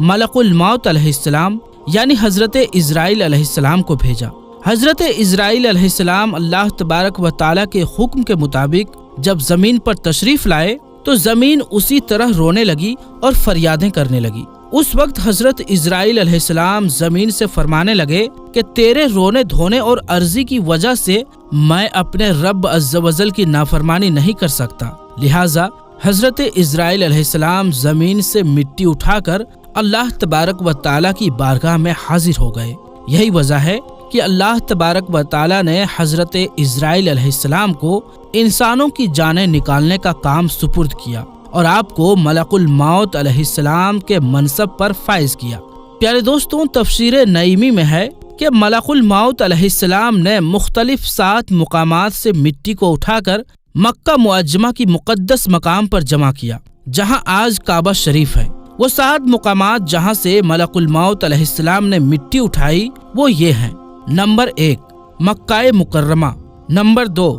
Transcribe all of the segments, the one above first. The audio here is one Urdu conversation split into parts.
ملک الموت علیہ السلام یعنی حضرت اسرائیل علیہ السلام کو بھیجا۔ حضرت اسرائیل علیہ السلام اللہ تبارک و تعالیٰ کے حکم کے مطابق جب زمین پر تشریف لائے تو زمین اسی طرح رونے لگی اور فریادیں کرنے لگی۔ اس وقت حضرت اسرائیل علیہ السلام زمین سے فرمانے لگے کہ تیرے رونے دھونے اور عرضی کی وجہ سے میں اپنے رب عز و جل کی نافرمانی نہیں کر سکتا، لہٰذا حضرت اسرائیل علیہ السلام زمین سے مٹی اٹھا کر اللہ تبارک و تعالیٰ کی بارگاہ میں حاضر ہو گئے۔ یہی وجہ ہے کہ اللہ تبارک و تعالیٰ نے حضرت اسرائیل علیہ السلام کو انسانوں کی جانیں نکالنے کا کام سپرد کیا اور آپ کو ملک الموت علیہ السلام کے منصب پر فائز کیا۔ پیارے دوستوں، تفسیر نعیمی میں ہے کہ ملک الموت علیہ السلام نے مختلف 7 مقامات سے مٹی کو اٹھا کر مکہ معظمہ کی مقدس مقام پر جمع کیا، جہاں آج کعبہ شریف ہے۔ وہ 7 مقامات جہاں سے ملک الموت علیہ السلام نے مٹی اٹھائی وہ یہ ہیں: نمبر 1 مکہ مکرمہ، نمبر 2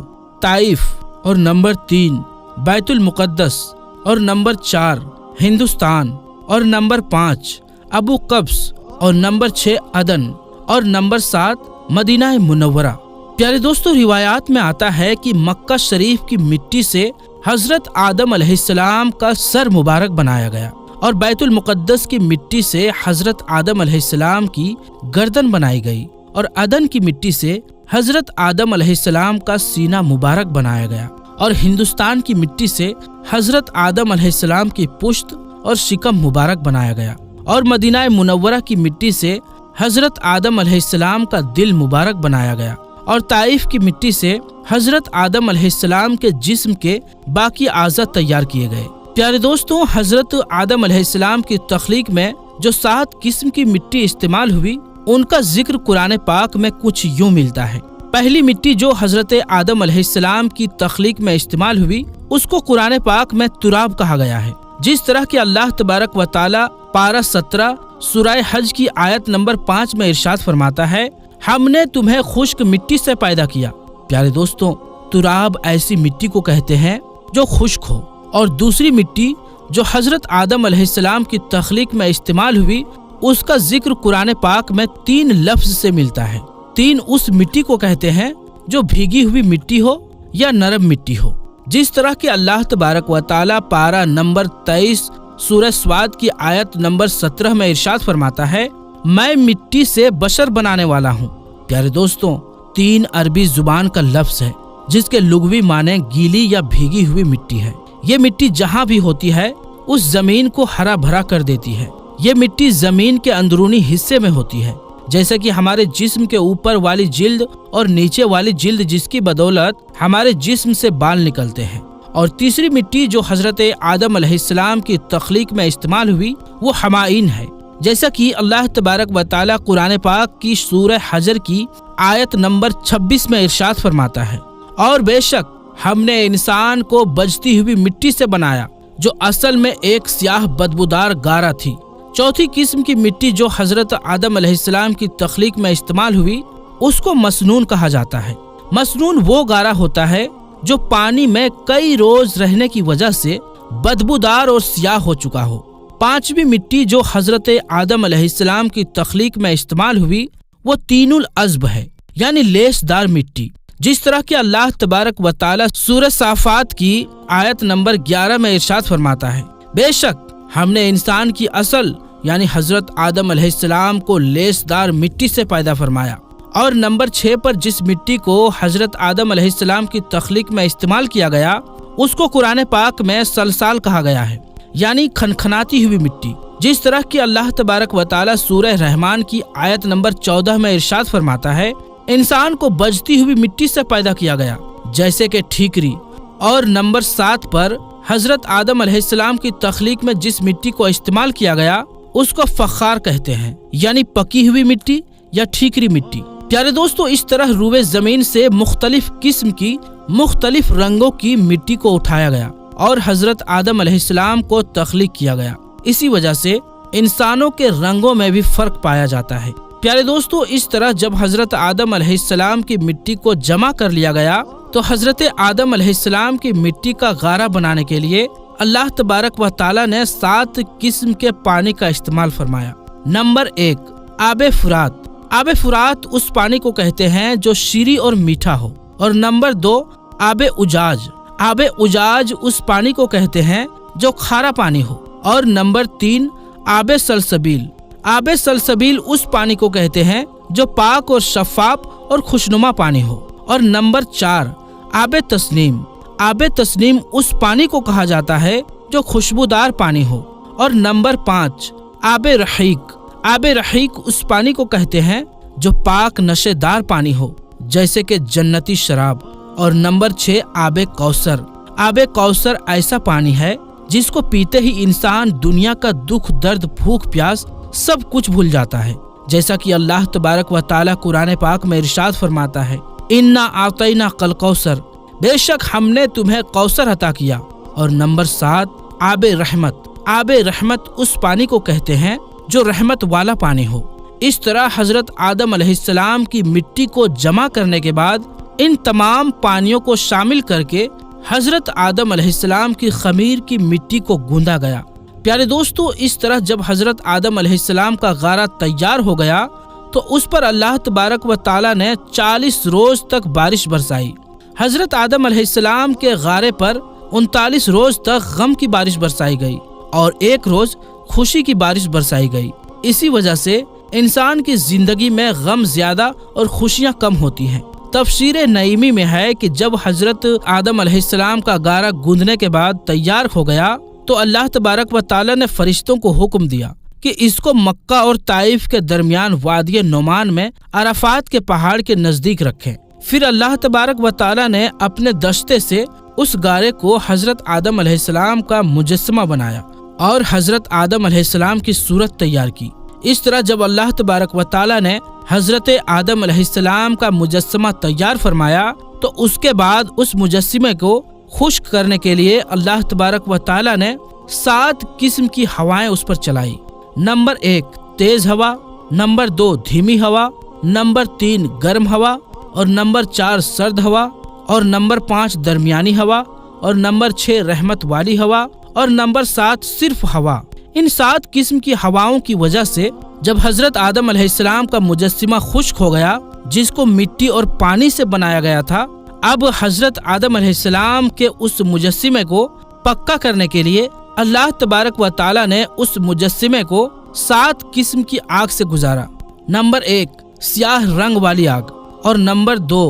طائف، اور نمبر 3 بیت المقدس، اور نمبر 4 ہندوستان، اور نمبر 5 ابو قبس، اور نمبر 6 عدن، اور نمبر 7 مدینہ منورہ۔ پیارے دوستو، روایات میں آتا ہے کہ مکہ شریف کی مٹی سے حضرت آدم علیہ السلام کا سر مبارک بنایا گیا اور بیت المقدس کی مٹی سے حضرت آدم علیہ السلام کی گردن بنائی گئی اور عدن کی مٹی سے حضرت آدم علیہ السلام کا سینہ مبارک بنایا گیا اور ہندوستان کی مٹی سے حضرت آدم علیہ السلام کی پشت اور شکم مبارک بنایا گیا اور مدینہ منورہ کی مٹی سے حضرت آدم علیہ السلام کا دل مبارک بنایا گیا اور طائف کی مٹی سے حضرت آدم علیہ السلام کے جسم کے باقی اعضاء تیار کیے گئے۔ پیارے دوستوں، حضرت آدم علیہ السلام کی تخلیق میں جو 7 قسم کی مٹی استعمال ہوئی ان کا ذکر قرآن پاک میں کچھ یوں ملتا ہے۔ پہلی مٹی جو حضرت آدم علیہ السلام کی تخلیق میں استعمال ہوئی اس کو قرآن پاک میں تراب کہا گیا ہے، جس طرح کہ اللہ تبارک و تعالی پارہ 17 سورہ حج کی آیت نمبر 5 میں ارشاد فرماتا ہے، ہم نے تمہیں خشک مٹی سے پیدا کیا۔ پیارے دوستوں، تراب ایسی مٹی کو کہتے ہیں جو خشک ہو، اور دوسری مٹی جو حضرت آدم علیہ السلام کی تخلیق میں استعمال ہوئی اس کا ذکر قرآن پاک میں 3 لفظ سے ملتا ہے۔ 3 اس مٹی کو کہتے ہیں جو بھیگی ہوئی مٹی ہو یا نرم مٹی ہو، جس طرح کہ اللہ تبارک و تعالی پارہ نمبر 23 سورہ سواد کی آیت نمبر 17 میں ارشاد فرماتا ہے، میں مٹی سے بشر بنانے والا ہوں۔ پیارے دوستوں، 3 عربی زبان کا لفظ ہے جس کے لغوی معنی گیلی یا بھیگی ہوئی مٹی ہے۔ یہ مٹی جہاں بھی ہوتی ہے اس زمین کو ہرا بھرا کر دیتی ہے۔ یہ مٹی زمین کے اندرونی حصے میں ہوتی ہے، جیسے کہ ہمارے جسم کے اوپر والی جلد اور نیچے والی جلد، جس کی بدولت ہمارے جسم سے بال نکلتے ہیں۔ اور تیسری مٹی جو حضرت آدم علیہ السلام کی تخلیق میں استعمال ہوئی وہ حمائین ہے، جیسا کہ اللہ تبارک و تعالی قرآن پاک کی سورہ حجر کی آیت نمبر 26 میں ارشاد فرماتا ہے، اور بے شک ہم نے انسان کو بجتی ہوئی مٹی سے بنایا جو اصل میں ایک سیاہ بدبودار گارا تھی۔ چوتھی قسم کی مٹی جو حضرت آدم علیہ السلام کی تخلیق میں استعمال ہوئی اس کو مسنون کہا جاتا ہے۔ مسنون وہ گارا ہوتا ہے جو پانی میں کئی روز رہنے کی وجہ سے بدبودار اور سیاہ ہو چکا ہو۔ پانچویں مٹی جو حضرت آدم علیہ السلام کی تخلیق میں استعمال ہوئی وہ طین العذب ہے، یعنی لیس دار مٹی، جس طرح کہ اللہ تبارک و تعالی سورہ صافات کی آیت نمبر 11 میں ارشاد فرماتا ہے، بے شک ہم نے انسان کی اصل یعنی حضرت آدم علیہ السلام کو لیس دار مٹی سے پیدا فرمایا۔ اور نمبر 6 پر جس مٹی کو حضرت آدم علیہ السلام کی تخلیق میں استعمال کیا گیا اس کو قرآن پاک میں سلسال کہا گیا ہے، یعنی کھنکھناتی ہوئی مٹی، جس طرح کہ اللہ تبارک و تعالی سورہ رحمان کی آیت نمبر 14 میں ارشاد فرماتا ہے، انسان کو بجتی ہوئی مٹی سے پیدا کیا گیا جیسے کہ ٹھیکری۔ اور نمبر 7 پر حضرت آدم علیہ السلام کی تخلیق میں جس مٹی کو استعمال کیا گیا اس کو فخار کہتے ہیں، یعنی پکی ہوئی مٹی یا ٹھیکری مٹی۔ پیارے دوستو، اس طرح روئے زمین سے مختلف قسم کی مختلف رنگوں کی مٹی کو اٹھایا گیا اور حضرت آدم علیہ السلام کو تخلیق کیا گیا۔ اسی وجہ سے انسانوں کے رنگوں میں بھی فرق پایا جاتا ہے۔ پیارے دوستو، اس طرح جب حضرت آدم علیہ السلام کی مٹی کو جمع کر لیا گیا تو حضرت آدم علیہ السلام کی مٹی کا غارہ بنانے کے لیے اللہ تبارک و تعالی نے 7 قسم کے پانی کا استعمال فرمایا۔ نمبر 1، آب فرات۔ آب فرات اس پانی کو کہتے ہیں جو شیریں اور میٹھا ہو۔ اور نمبر 2، آب اجاج۔ آب اجاج اس پانی کو کہتے ہیں جو کھارا پانی ہو۔ اور نمبر 3، آب سلسبیل۔ آب سلسبیل اس پانی کو کہتے ہیں جو پاک اور شفاف اور خوشنما پانی ہو۔ اور نمبر 4، آب تسنیم۔ آب تسنیم اس پانی کو کہا جاتا ہے جو خوشبودار پانی ہو۔ اور نمبر 5، آب رحیق۔ آب رحیق اس پانی کو کہتے ہیں جو پاک نشے دار پانی ہو، جیسے کہ جنتی شراب۔ اور نمبر 6، آب کوثر۔ آب کوثر ایسا پانی ہے جس کو پیتے ہی انسان دنیا کا دکھ، درد، بھوک، پیاس سب کچھ بھول جاتا ہے، جیسا کہ اللہ تبارک و تعالیٰ قرآن پاک میں ارشاد فرماتا ہے، انا اعطینا کل کوثر، بے شک ہم نے تمہیں کوثر عطا کیا۔ اور نمبر 7، آب رحمت۔ آب رحمت اس پانی کو کہتے ہیں جو رحمت والا پانی ہو۔ اس طرح حضرت آدم علیہ السلام کی مٹی کو جمع کرنے کے بعد ان تمام پانیوں کو شامل کر کے حضرت آدم علیہ السلام کی خمیر کی مٹی کو گوندا گیا۔ پیارے دوستو، اس طرح جب حضرت آدم علیہ السلام کا غارہ تیار ہو گیا تو اس پر اللہ تبارک و تعالیٰ نے 40 روز تک بارش برسائی۔ حضرت آدم علیہ السلام کے غارے پر 39 روز تک غم کی بارش برسائی گئی اور 1 روز خوشی کی بارش برسائی گئی۔ اسی وجہ سے انسان کی زندگی میں غم زیادہ اور خوشیاں کم ہوتی ہیں۔ تفسیر نعیمی میں ہے کہ جب حضرت آدم علیہ السلام کا غارہ گوندنے کے بعد تیار ہو گیا تو اللہ تبارک و تعالیٰ نے فرشتوں کو حکم دیا کہ اس کو مکہ اور طائف کے درمیان وادی نعمان میں عرفات کے پہاڑ کے نزدیک رکھیں۔ پھر اللہ تبارک و تعالیٰ نے اپنے دشتے سے اس غارے کو حضرت آدم علیہ السلام کا مجسمہ بنایا اور حضرت آدم علیہ السلام کی صورت تیار کی۔ اس طرح جب اللہ تبارک و تعالیٰ نے حضرت آدم علیہ السلام کا مجسمہ تیار فرمایا تو اس کے بعد اس مجسمے کو خشک کرنے کے لیے اللہ تبارک و تعالیٰ نے 7 قسم کی ہوائیں اس پر چلائی۔ نمبر 1، تیز ہوا۔ نمبر 2، دھیمی ہوا۔ نمبر 3، گرم ہوا۔ اور نمبر 4، سرد ہوا۔ اور نمبر 5، درمیانی ہوا۔ اور نمبر 6، رحمت والی ہوا۔ اور نمبر 7، صرف ہوا۔ ان 7 قسم کی ہواؤں کی وجہ سے جب حضرت آدم علیہ السلام کا مجسمہ خشک ہو گیا، جس کو مٹی اور پانی سے بنایا گیا تھا، اب حضرت آدم علیہ السلام کے اس مجسمے کو پکا کرنے کے لیے اللہ تبارک و تعالیٰ نے اس مجسمے کو 7 قسم کی آگ سے گزارا۔ نمبر 1، سیاہ رنگ والی آگ۔ اور نمبر 2،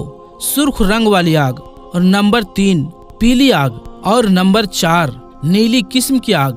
سرخ رنگ والی آگ۔ اور نمبر 3، پیلی آگ۔ اور نمبر 4، نیلی قسم کی آگ۔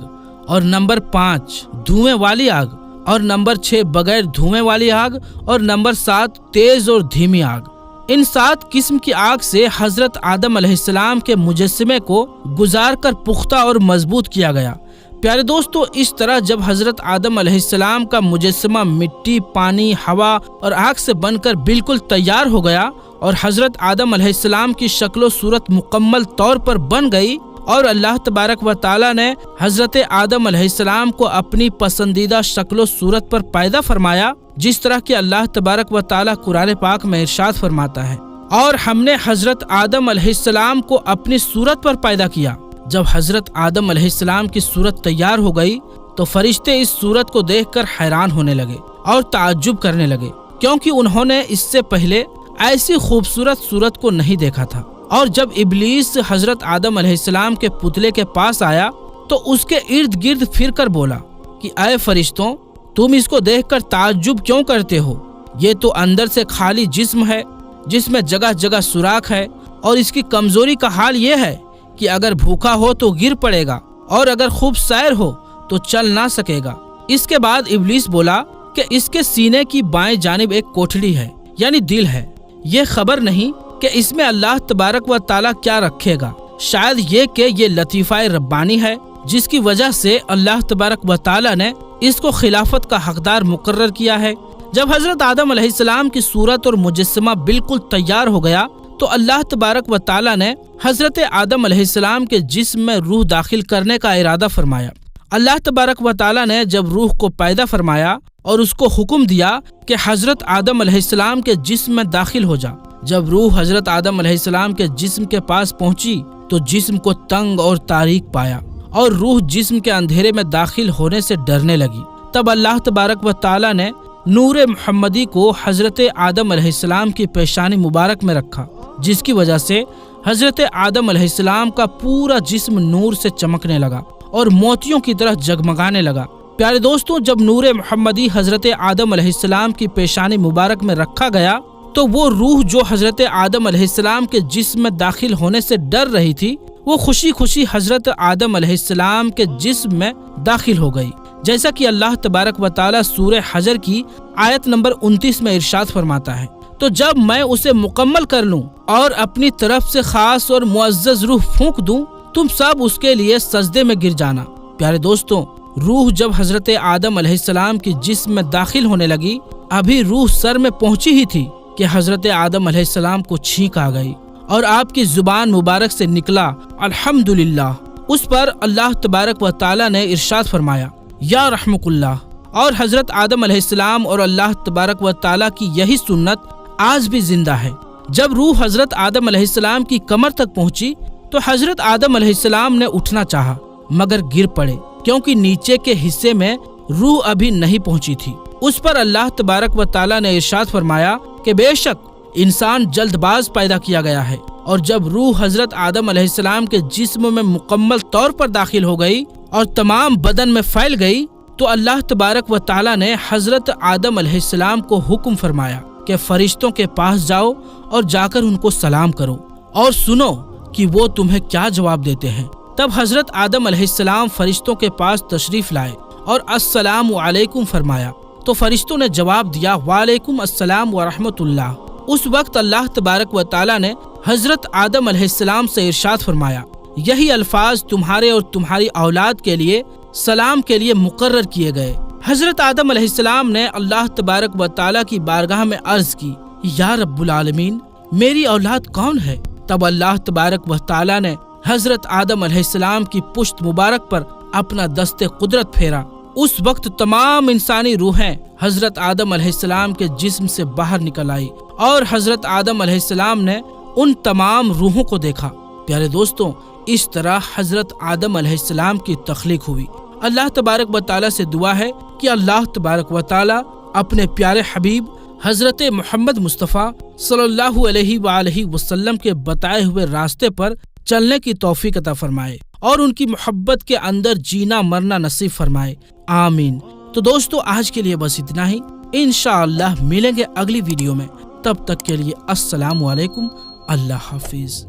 اور نمبر 5، دھوئیں والی آگ۔ اور نمبر 6، بغیر دھوئیں والی آگ۔ اور نمبر 7، تیز اور دھیمی آگ۔ ان 7 قسم کی آگ سے حضرت آدم علیہ السلام کے مجسمے کو گزار کر پختہ اور مضبوط کیا گیا۔ پیارے دوستو، اس طرح جب حضرت آدم علیہ السلام کا مجسمہ مٹی، پانی، ہوا اور آگ سے بن کر بالکل تیار ہو گیا اور حضرت آدم علیہ السلام کی شکل و صورت مکمل طور پر بن گئی اور اللہ تبارک و تعالیٰ نے حضرت آدم علیہ السلام کو اپنی پسندیدہ شکل و صورت پر پیدا فرمایا، جس طرح کہ اللہ تبارک و تعالیٰ قرآن پاک میں ارشاد فرماتا ہے، اور ہم نے حضرت آدم علیہ السلام کو اپنی صورت پر پیدا کیا۔ جب حضرت آدم علیہ السلام کی صورت تیار ہو گئی تو فرشتے اس صورت کو دیکھ کر حیران ہونے لگے اور تعجب کرنے لگے، کیونکہ انہوں نے اس سے پہلے ایسی خوبصورت صورت کو نہیں دیکھا تھا۔ اور جب ابلیس حضرت آدم علیہ السلام کے پتلے کے پاس آیا تو اس کے ارد گرد پھر کر بولا کہ اے فرشتوں، تم اس کو دیکھ کر تعجب کیوں کرتے ہو؟ یہ تو اندر سے خالی جسم ہے جس میں جگہ جگہ سوراخ ہے، اور اس کی کمزوری کا حال یہ ہے کہ اگر بھوکا ہو تو گر پڑے گا اور اگر خوب سیر ہو تو چل نہ سکے گا۔ اس کے بعد ابلیس بولا کہ اس کے سینے کی بائیں جانب ایک کوٹھڑی ہے، یعنی دل ہے۔ یہ خبر نہیں کہ اس میں اللہ تبارک و تعالیٰ کیا رکھے گا، شاید یہ کہ یہ لطیفہ ربانی ہے جس کی وجہ سے اللہ تبارک و تعالیٰ نے اس کو خلافت کا حقدار مقرر کیا ہے۔ جب حضرت آدم علیہ السلام کی صورت اور مجسمہ بالکل تیار ہو گیا تو اللہ تبارک و تعالیٰ نے حضرت آدم علیہ السلام کے جسم میں روح داخل کرنے کا ارادہ فرمایا۔ اللہ تبارک و تعالیٰ نے جب روح کو پیدا فرمایا اور اس کو حکم دیا کہ حضرت آدم علیہ السلام کے جسم میں داخل ہو جا، جب روح حضرت آدم علیہ السلام کے جسم کے پاس پہنچی تو جسم کو تنگ اور تاریک پایا اور روح جسم کے اندھیرے میں داخل ہونے سے ڈرنے لگی۔ تب اللہ تبارک و تعالی نے نور محمدی کو حضرت آدم علیہ السلام کی پیشانی مبارک میں رکھا، جس کی وجہ سے حضرت آدم علیہ السلام کا پورا جسم نور سے چمکنے لگا اور موتیوں کی طرح جگمگانے لگا۔ پیارے دوستوں، جب نور محمدی حضرت آدم علیہ السلام کی پیشانی مبارک میں رکھا گیا تو وہ روح جو حضرت آدم علیہ السلام کے جسم میں داخل ہونے سے ڈر رہی تھی، وہ خوشی خوشی حضرت آدم علیہ السلام کے جسم میں داخل ہو گئی، جیسا کہ اللہ تبارک و تعالی سورہ حجر کی آیت نمبر 29 میں ارشاد فرماتا ہے، تو جب میں اسے مکمل کر لوں اور اپنی طرف سے خاص اور معزز روح پھونک دوں، تم سب اس کے لیے سجدے میں گر جانا۔ پیارے دوستوں، روح جب حضرت آدم علیہ السلام کی جسم میں داخل ہونے لگی، ابھی روح سر میں پہنچی ہی تھی کہ حضرت آدم علیہ السلام کو چھینک آ گئی اور آپ کی زبان مبارک سے نکلا الحمدللہ۔ اس پر اللہ تبارک و تعالی نے ارشاد فرمایا یا رحمک اللہ، اور حضرت آدم علیہ السلام اور اللہ تبارک و تعالی کی یہی سنت آج بھی زندہ ہے۔ جب روح حضرت آدم علیہ السلام کی کمر تک پہنچی تو حضرت آدم علیہ السلام نے اٹھنا چاہا مگر گر پڑے، کیونکہ نیچے کے حصے میں روح ابھی نہیں پہنچی تھی۔ اس پر اللہ تبارک و تعالی نے ارشاد فرمایا کہ بے شک انسان جلد باز پیدا کیا گیا ہے، اور جب روح حضرت آدم علیہ السلام کے جسم میں مکمل طور پر داخل ہو گئی اور تمام بدن میں پھیل گئی تو اللہ تبارک و تعالی نے حضرت آدم علیہ السلام کو حکم فرمایا کہ فرشتوں کے پاس جاؤ اور جا کر ان کو سلام کرو اور سنو کہ وہ تمہیں کیا جواب دیتے ہیں۔ تب حضرت آدم علیہ السلام فرشتوں کے پاس تشریف لائے اور السلام علیکم فرمایا تو فرشتوں نے جواب دیا وعلیکم السلام ورحمۃ اللہ۔ اس وقت اللہ تبارک و تعالی نے حضرت آدم علیہ السلام سے ارشاد فرمایا یہی الفاظ تمہارے اور تمہاری اولاد کے لیے سلام کے لیے مقرر کیے گئے۔ حضرت آدم علیہ السلام نے اللہ تبارک و تعالی کی بارگاہ میں عرض کی یا رب العالمین، میری اولاد کون ہے؟ تب اللہ تبارک و تعالی نے حضرت آدم علیہ السلام کی پشت مبارک پر اپنا دست قدرت پھیرا۔ اس وقت تمام انسانی روحیں حضرت آدم علیہ السلام کے جسم سے باہر نکل آئی اور حضرت آدم علیہ السلام نے ان تمام روحوں کو دیکھا۔ پیارے دوستوں، اس طرح حضرت آدم علیہ السلام کی تخلیق ہوئی۔ اللہ تبارک و تعالی سے دعا ہے کہ اللہ تبارک و تعالی اپنے پیارے حبیب حضرت محمد مصطفیٰ صلی اللہ علیہ وآلہ وسلم کے بتائے ہوئے راستے پر چلنے کی توفیق عطا فرمائے اور ان کی محبت کے اندر جینا مرنا نصیب فرمائے، آمین۔ تو دوستو، آج کے لیے بس اتنا ہی، انشاءاللہ ملیں گے اگلی ویڈیو میں، تب تک کے لیے السلام علیکم، اللہ حافظ۔